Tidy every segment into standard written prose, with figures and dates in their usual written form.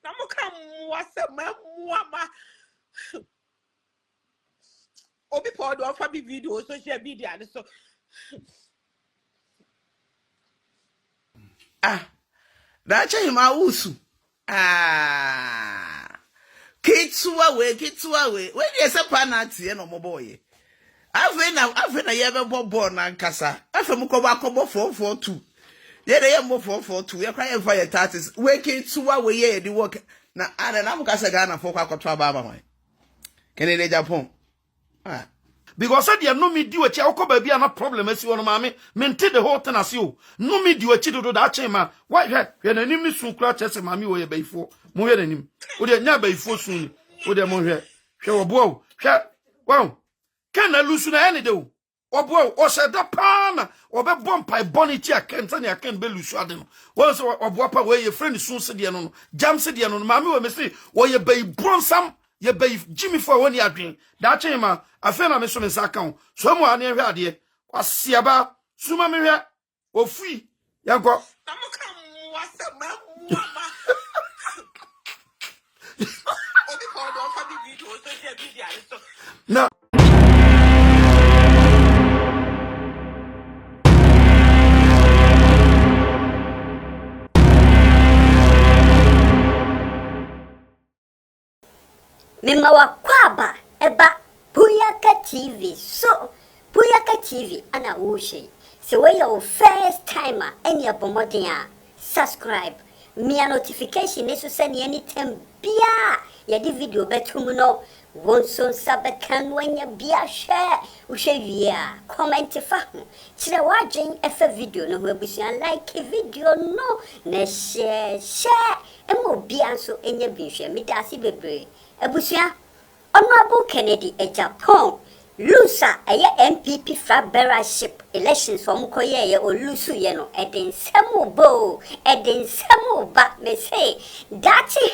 Namuka mwase mwama. Obi pod off a video social media so. Daakye Hemaa usu. Kitsuwa we. When you say panati no mo boy. Afena ye be bobo na nkasa. Afa mu ko ba kobo 442. Ye dey mo 442. Ye cry for your taxes. We kitsuwa we ye di work. Na ana na mukasa Ghana for kwakoto ababa man. Kene Agyapong. Because said you no me di wachi akoba bia na problem asi wono maame mente the whole thing as you no me di wachi do Daakye Hemaa why hwe nanim ni sun kura chese maame wo ye baifo mo hwe nanim wo de nya baifo sun wo de mo hwe obo o hwe wow ken na lusu na ene de o obo o se da pa na obe bompai bonity akenta ne aken be lusu ade no wo so obo pa we ye friend sun se de no jam se de no maame wo me se wo ye baibonsam ye bay Jimmy for when you adwin Daakye Hemaa afia na me so me saka so mo ane hwe ade kwasiaba suma me hwe ofui yanko Namuka mwase mwama. Obi pod off a video social media so. na Mima wa kwaba eba Puyaka TV. So Puyaka TV ana wushi. So when your first timer any abomodia subscribe. Me a notification is to send you anytime bia. Ya di video betum no. Wonson sabekan when ya bia share. Ushe via comment fa. Chira wajin efe video no webusia like a video no. Ne share. Emo bia so enye binhwe me dasi bebre. Ebusia Honorable Kennedy Agyapong Lusa eye MPP federalship elections for mukoye ye o lusu ye no eden semu ba me say Daakye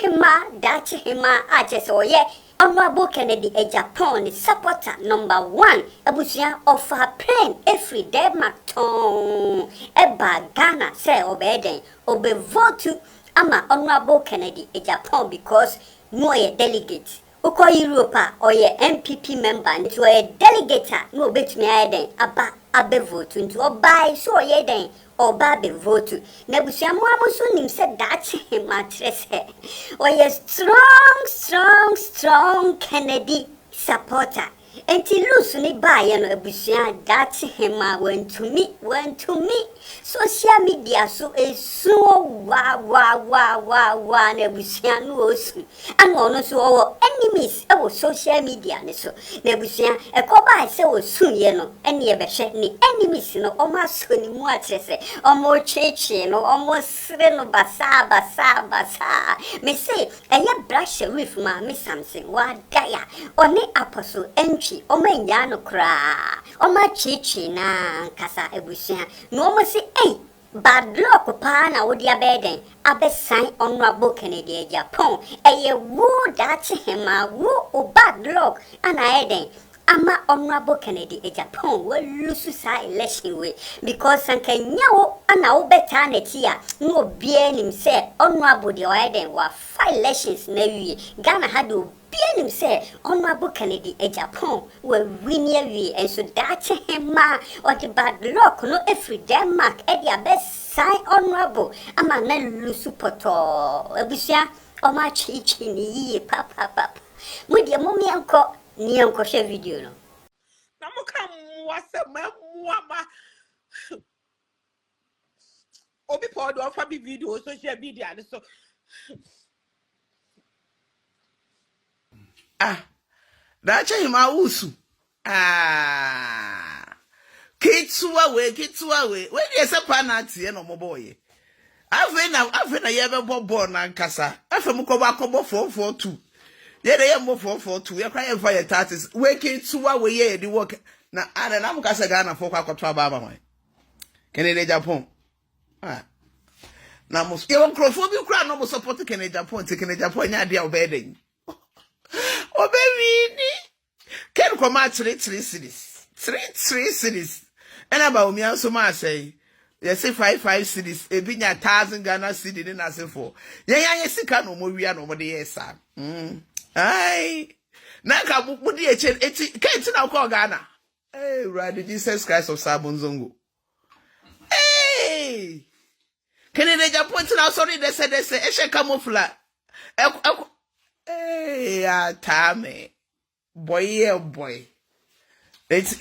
Hemaa aje so ye Honorable Kennedy Agyapong supporter number 1 ebusia of her plan every day macton eba Ghana say obeden obe vote ama Honorable Kennedy Agyapong because no ye delegate Uko Europa or ye MPP member into a delegate no bet me aden abe vote into or buy so ye den or babe vote nebusia mo amuso nim se Daakye Hemaa trese or ye strong Kennedy supporter Enti lusu ni baye no ebusia Daakye Hemaa went to me social media so esu wa na ebusia no osu ana ono so o enemies e wo social media ne so na ebusia ekoba se osu ye no ene ye behwe ni enemies no o ma so ni mu atrese o mo cheche no o mo sre no basa me say eye brush Sherif ma me Samsonwaa Daya oni Apostle Antwi o ma nya no kra o ma cheche na kasa ebusia no mo si bad luck pa na wodi abeden abesan Honorable Kennedy Agyapong eye wo Daakye Hemaa wo o bad luck ana eden ama Honorable Kennedy Agyapong we lusu sa election we because sanka nyawo ana wo beta na tia no bia nim se Honorable de eden wa 5 elections na wie Ghana had Him say Honorable Kennedy Agyapong will win ye and so Daakye Hemaa or the bad luck no every Denmark at their best sign Honorable ama na lusu poto ebusia o ma chichi ni papa mudi momi anko ni anko share video no Namuka mwase mwama. Obi pod off a video social media so. Daakye Hemaa usu. Kitsuwa we. When you say panati no mo boy. Afena ye be bobo na nkasa. Afa mu ko ba kobo 442. Ye dey mo 442. Ye cry for your taxes. We kitsuwa we ye di work. Na ana na mukasa Ghana for kwakoto ababa man. Kene Agyapong. Na mo ye won crofo bi kura no mo support Kene Agyapong. Kene Agyapong nya dia obeden. Baby, can come out 3 cities. 3 cities. And about me, so much say, You say 5 cities, a binya 1,000 Ghana city in as for. Yeah, sika no more, we are no more, yes, sir. Aye. Naka budi can't now call Ghana. Hey, right, Jesus Christ of Sabonzongo. Hey, can they just point out? Sorry, they say, Eshe camouflage. Hey, Tame. Boy, yeah, boy. It's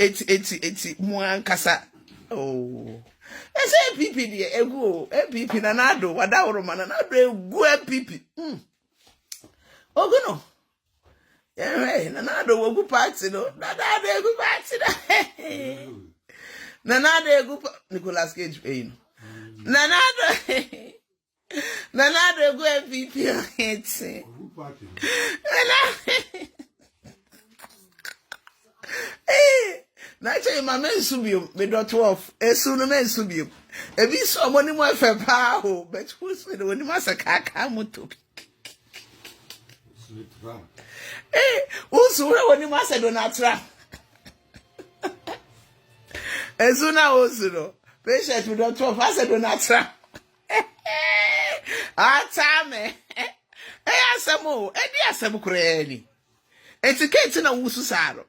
Muan Casa. Oh. I say pipi dear, ego, pipi nanado, wadauro mananado, go pipi. Oh, no. Yeah, nanado will go party, no, nanado go party. Nanado go Nicolas Cage pain. Nanado go pipi. Hey. Nature my men subium, me dot 12, soon men subium. If you saw money more for power, but who's with when you must a kakamuto? Hey, who's when you must a donatra? As soon as also, patient with dot 12, I said donatra. Ah, time, eh? I some more, and yes, some cranny. It's a case in a wususaro.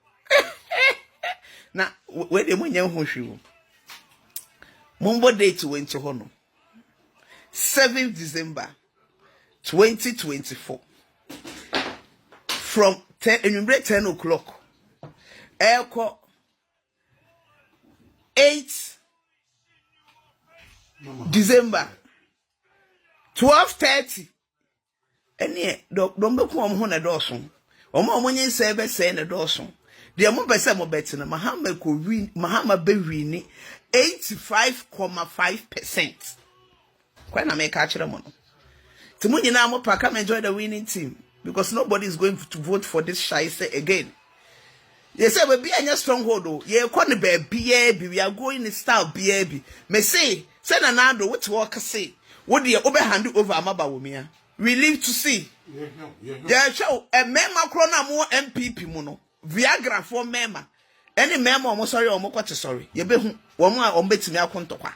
Na where the money hoshu Mumbo date went to Hono 7th December 2024 from 10 o'clock Elko 8 December 12:30 ene don't be come home na dosun omo money say be say na dosun. The amount by some betina Mahama could win Mahama be winning 85.5%. Quite a make catch them on. Timuni now come enjoy the winning team because nobody is going to vote for this shite again. They say we be a stronghold though. Yeah, corner baby, we are going in style baby. Me say Nanado what work say. What the over hand over Amaba Wumia. We live to see. Yeah, show a member crona more MPP mono. Viagra for mema. Any mema almost sorry or more sorry. You be one more on bet me a contoqua.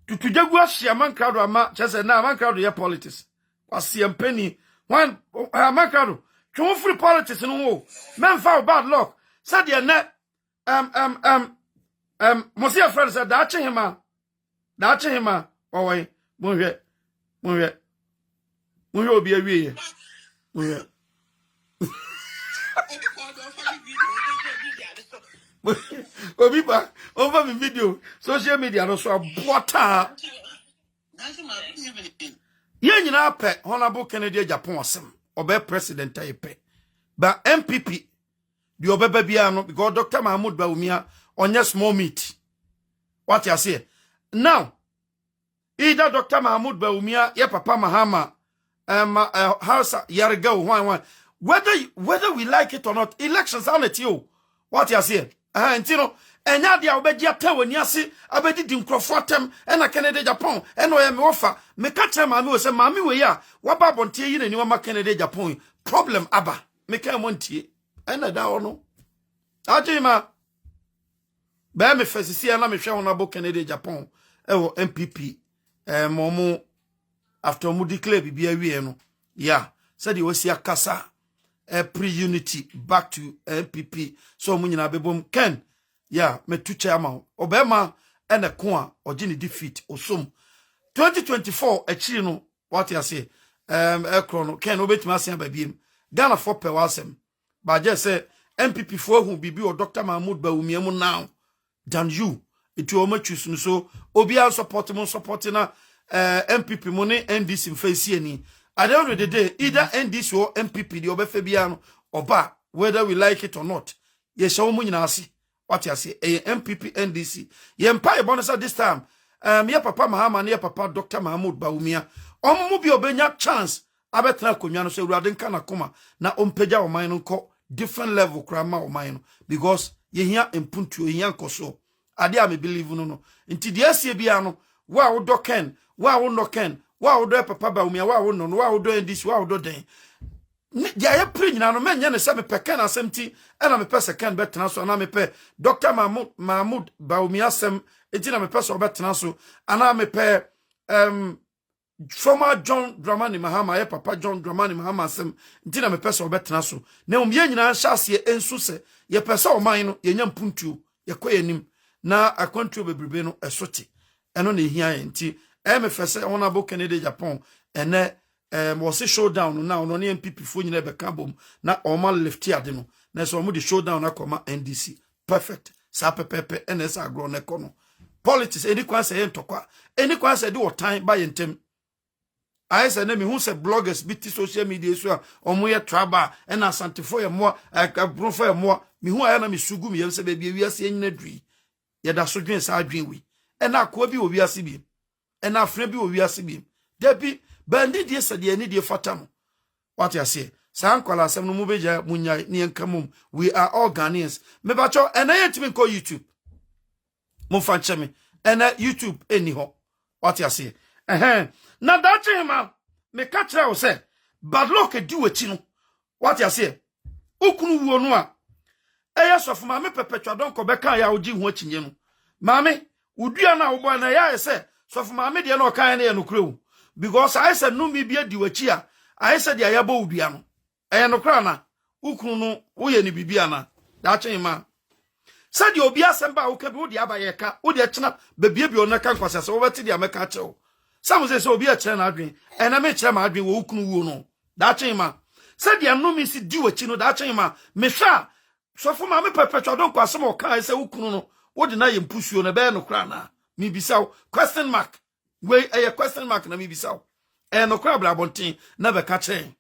To Jagua, she a man crowd, a man, just a man crowd, your politics. Was see a penny. One, a man crowd. Two free politics and all. Man found bad luck. Said your net. Monsieur Fred said, Daakye Hemaa. Oh, wait, Munye be a wee. Obipa over the video social media no so abota ye nyina pe honorable Kennedy Agyapong asem obe president ayepe ba MPP di obeba bia no because Dr. Mahmoud Bawumia onye small meat what you say now either Dr. Mahmoud Bawumia ye papa Mahama house yarga one whether we like it or not elections are not you what you say Antino, and now the Abedia Tower Niasi, Abedi Dincrofotem, and a Kennedy Agyapong, and I am offer. Me catch a mammy was a mammy way ya. What about on tea and you are Kennedy Agyapong? Problem Abba. Make a monty, and a down. Ajima Bear me first see and I'm showing about Kennedy Agyapong, MPP, Momo after Moody Clay be a wieno. Yeah, said he was here Casa. Pre-unity back to MPP. So munyina bebom Ken. Yeah, me two chairman. Obama and a kwa or Jini defeat or some 2024 a chino. What you say? Chrono Ken obet masia baby him. Ghana for per wasem. But just say MPP for who be or Dr. Mahmoud Bawumia now than you. It will much choose so Obia supporting MPP money and this in face any. At the end of the day, either NDC or MPP, the Obefabiano, or Ba, whether we like it or not. Yes, so much what you say, MPP, NDC. Ye empire bonus at this time. Ya papa Mahama, ya papa Dr. Mahmoud Bawumia. Omubi obenya chance. Abetra kunyano se uraden kana kuma na ompeja o mine ko different level krama o mine because ye hia empuntu ye hia koso. Ade a me believe no. Nti de asie bia no wa wo doken, wa wo no ken. Wa odo papa Bawumia wa wo no wa odo ndisi wa odo den dia ye pre nyina no menye ne se me peke na asem ti e na me pe second betena so na me pe Dr. Mahmoud Baumi asem enti na me pe so betena so ana me pe former John Dramani Mahama ye papa John Dramani Mahama asem enti na me pe so betena so na ye nyina hyase ensu se ye pe so oman no ye nya mpuntuo ye koyenim na akwantuo bebrebe no esote eno na ehia enti me fese honorable Kennedy Japan ene was a showdown now no MPP fo nyina be kabom na oma lefti ade no na so mo di showdown akoma NDC perfect sa pepepe NS agro na kono politics eni kwa se ntokwa eni kwa se de otan ba yentem ai se na me hu se bloggers biti social media so omo ye traba na asantefo ye mo akabrofo ye mo me hu aya na me sugu me ye se be bia wiase nyina dui ye da so dwen sa adwen wi na akwa bi wo wiase bi na afra bi wo wiase bi debi bandi die sade ani die fatano what you say sankwala asem no mubeja munya ni enkamum we are all Ghanaians me bacho ena yetimi ko YouTube mo fanche me ena YouTube eni ho what you say na Daakye Hemaa me ka kire wo say bad luck di wachi no what you say ukunu wo no a eya sofo ma me perpetual don ko beka ya oji hu achinye no maame udua na wo boy na ya say sofo ma me de na o kan na ye no kure because I said no me bia di wachi a I said ya yabo udua no no kra na ukunu no wo ye ni bibia na Daakye Hemaa said you obi asemba wo ka bi wo de abaye ka wo de chena bebie bi ona kan kwase so wo beti de ameka chew some say so obi a chena na adwen na me chena ma adwen wo ukunu wo no Daakye Hemaa said ya no me si di wachi no Daakye Hemaa me hwa so fo ma me perpetual don kwa asem o kan say ukunu no wo de na ye mpusuo na be no kra na me bisa question mark we a question mark na me bisa no kra bla bontin na be ka chen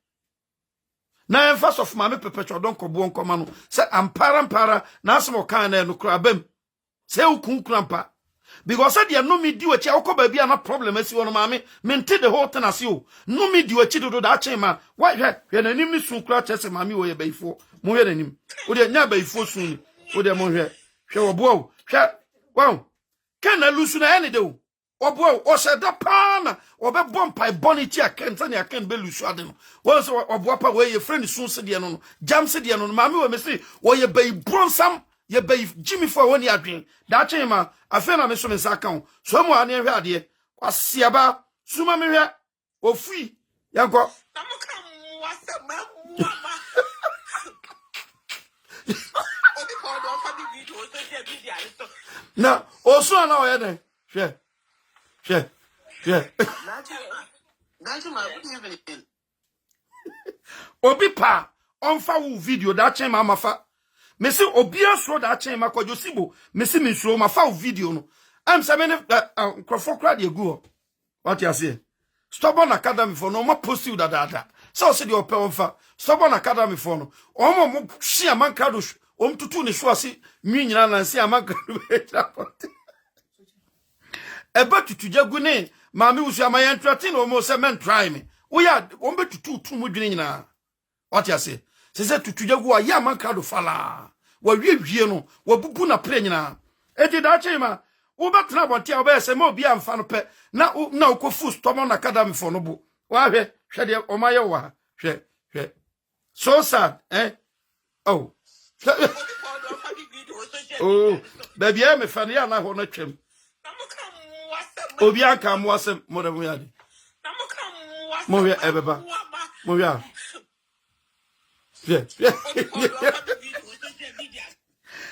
na en first of ma me perpetual don ko bo nkoma no say ampara na asem o kan na no kra bam say ukun krampa because said ya no me di wachi akoba bia na problem asi wono ma me mente the whole thing asi o no me di wachi do Daakye Hemaa why hwe na nim ni sun kra chese ma me wo ye baifo mo hwe na nim wo de nya baifo sun wo de mo hwe wo bo o hwe wow ken na lusu na ene de o obo o se da pana obe bompa bonity akenta ne akan be lusu ade no wo so obo pa we ye friend sun se de no jam se de no ma me wo me se wo ye bay bronsam ye bay Jimmy for woni adwen Daakye Hemaa afa na me so me sakan so mo ane hwe ade kwasiaba suma me hwe ofui yanko na oso na o ye den hwe obi pa onfa wu video Daakye Hemaa mafa me se obi aso Daakye Hemaa kwajo sibo me se me so mafa wu video no am se me ne crofokra de egu ho what you say stubborn academy for no ma post you da so se de ope onfa stubborn academy for no omo mo hia man krado tutu ne so ase nwi nyina na se amanka eba tutujagu ne maami usu amaye entertain o mo se men try me we ya o be tutu mu dwene nyina what you say se tutujagu a ya man krado fala wa wie no wa bubu na pre nyina edi Daakye Hemaa wo betena bontia wo be se ma obi amfa no pe na ukofu stubborn academy for no bo wa hwe de o maye wa hwe so sad oh oh baby me fane ya na ho na twem obi aka mo asem mo da mo yade mo hwe ebeba mo hwe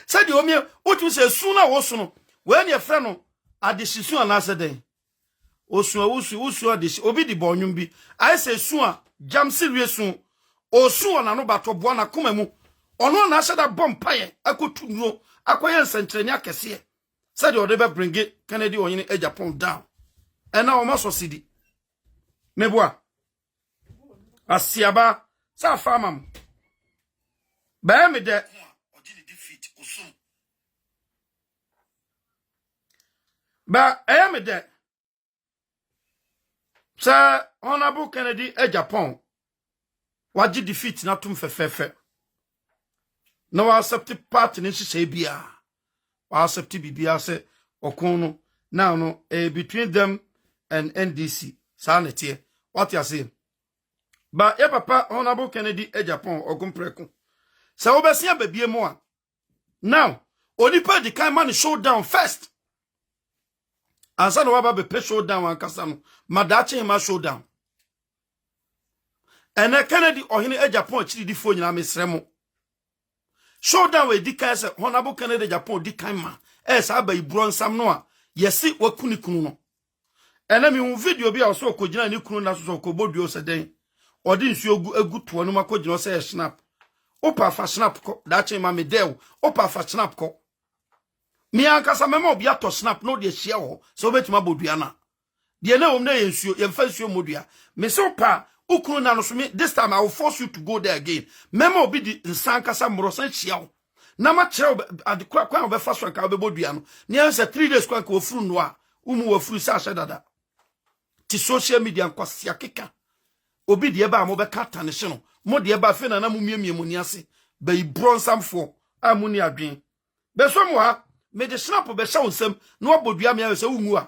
said you me what you say sooner wo so no when your friend no adesisu anase den osu adesi obi di bonyum bi I say su jam seriwe su osu na no bato bo na koma mu ono na aseda bompaye akotu nuo akoye nsentreni akese said you dey bring it Kennedy Onyini Agyapong down and now almost succeed meboa asiaba sa famam ba me de odini defeat osu ba me de sa honorable Kennedy Agyapong waji defeat na tum fefefe no wa accept party ni se bia wa accept bibia se okun now no between them and NDC sanity what you say Ba ye papa Honorable Kennedy Agyapong Ogumpreku. Sa obesia babie mo a. Now, onipa di kan man showdown first. Ansa no waba be pe showdown ankasa no. Ma Daakye Hemaa showdown. Ene Kennedy ohene Agyapong chiri di fo nyina mesremo. Showdown we di kan se Honorable Kennedy Agyapong di kan ma. Sa ba ibro nsam no a yesi wakuni kunu no. Ene mi hu video bi a so okogina ni kunu na so okoboduo se den. Odi nsu egu to no makogina se snap. Opa fa snap ko Daakye Hemaa me dew. Opa fa snap ko. Mi ankasa mema obi ato snap no de hia ho. Se obetima bodua na. De na wom na yensuo, yemfa nsuo modua. Me se opa ukunu na no so me this time I will force you to go there again. Mema obi di nsankasa morosan hia ho. Na ma kire adekwa kwa obefa so nka obebodua no. Ne say 3 days kwa nka ofuru no a, umu wafuru sa hye dada. Ti social media nkwasi akeka. Obi de ba mo be kata ne hye no. Mo de ba fe na mu miemie mo ni ase. Ba ibronsamfo amuni adwen. Be so mo ha me de snap be sha wonsam no obodua me se ungu a.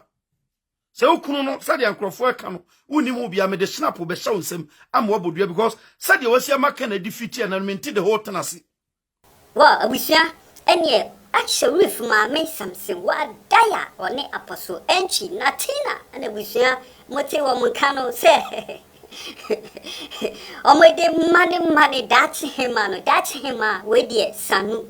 Se ukunu no sade ankrofo aka no uni mu bia me de snap be sha wonsam am obodua because sade wasi amaka na Dfeat na menti the whole tenase. Wa abusia enye Sherif Maame Samsonwaa Daya one Apostle Antwi Natina and abusia mote wo mkano se Omede money Daakye Hemaa no Daakye Hemaa we de sanu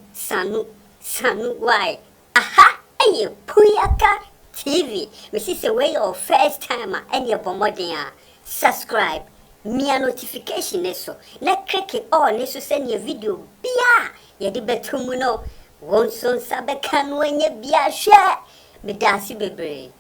why aha aye Puyaka TV we see say way your first time and your bomodin subscribe me notification eso na click all neso send your video bia ye de betumu no won son sabe kan wenye bia hwe me dasi bebre